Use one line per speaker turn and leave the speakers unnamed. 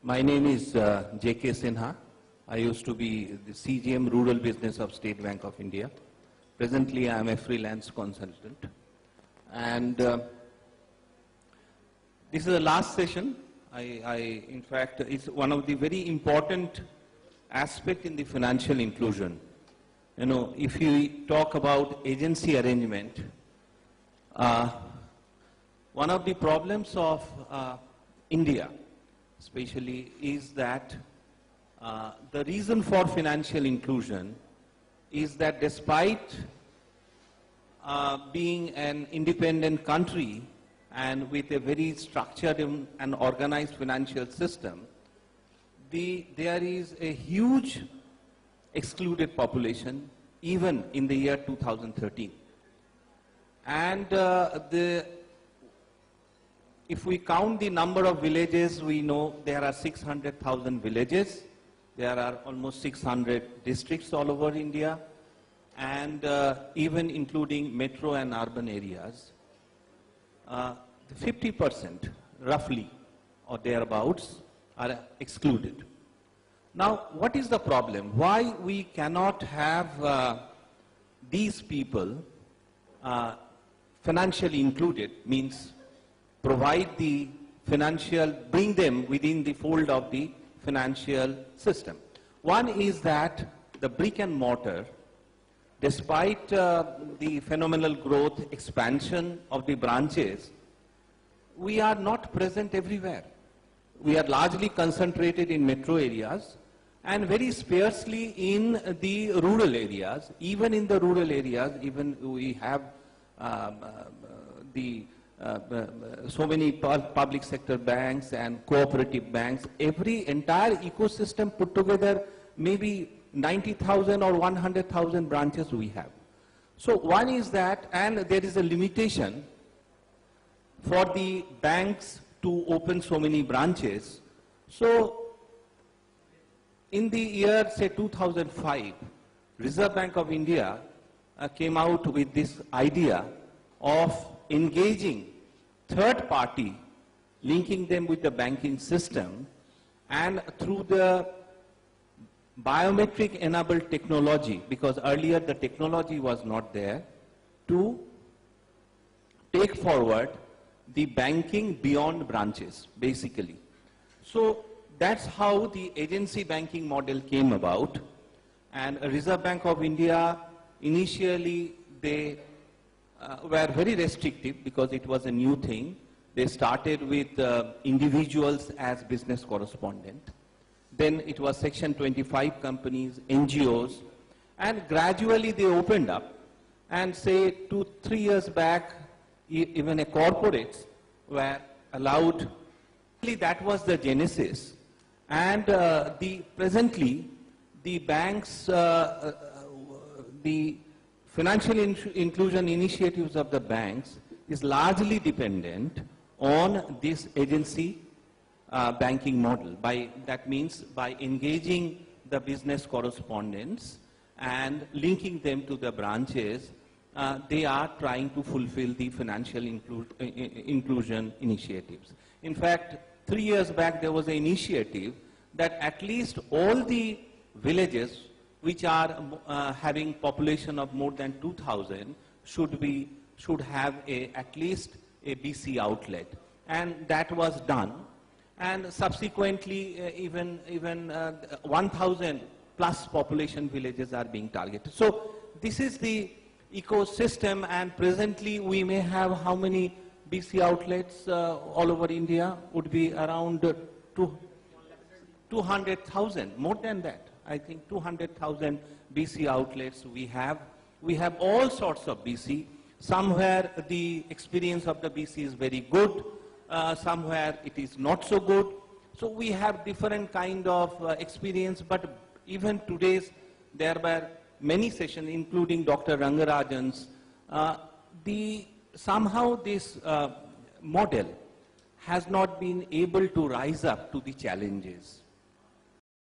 My name is J.K. Sinha. I used to be the CGM Rural Business of State Bank of India. Presently, I am a freelance consultant. And this is the last session. In fact, it's one of the very important aspects in the financial inclusion. You know, if you talk about agency arrangement, one of the problems of India, especially, is that the reason for financial inclusion is that despite being an independent country and with a very structured and organized financial system, there is a huge excluded population even in the year 2013. And if we count the number of villages, we know there are 600,000 villages. There are almost 600 districts all over India, and even including metro and urban areas. 50% roughly or thereabouts are excluded. Now, what is the problem? Why we cannot have these people financially included, means provide the financial, bring them within the fold of the financial system. One is that the brick and mortar, despite the phenomenal growth, expansion of the branches, we are not present everywhere. We are largely concentrated in metro areas and very sparsely in the rural areas. Even in the rural areas, even we have so many public sector banks and cooperative banks. Every entire ecosystem put together, maybe 90,000 or 100,000 branches we have. So one is that, and there is a limitation for the banks to open so many branches. So in the year, say 2005, Reserve Bank of India came out with this idea of engaging third party, linking them with the banking system, and through the biometric enabled technology, because earlier the technology was not there, to take forward the banking beyond branches, basically. So that's how the agency banking model came about. And Reserve Bank of India, initially they were very restrictive because it was a new thing. They started with individuals as business correspondent. Then it was Section 25 companies, NGOs, and gradually they opened up. And say 2-3 years back, even corporates were allowed. That was the genesis. And presently, the banks, the financial inclusion initiatives of the banks is largely dependent on this agency banking model. That means by engaging the business correspondents and linking them to the branches, they are trying to fulfill the financial inclusion initiatives. In fact, 3 years back there was an initiative that at least all the villages which are having population of more than 2,000 should have at least a BC outlet, and that was done. And subsequently, even 1,000 plus population villages are being targeted. So this is the ecosystem, and presently we may have how many BC outlets all over India? Would be around 200,000, more than that. I think 200,000 BC outlets we have. We have all sorts of BC. Somewhere the experience of the BC is very good. Somewhere it is not so good. So we have different kind of experience, but even today's, there were many sessions, including Dr. Rangarajan's. Somehow this model has not been able to rise up to the challenges.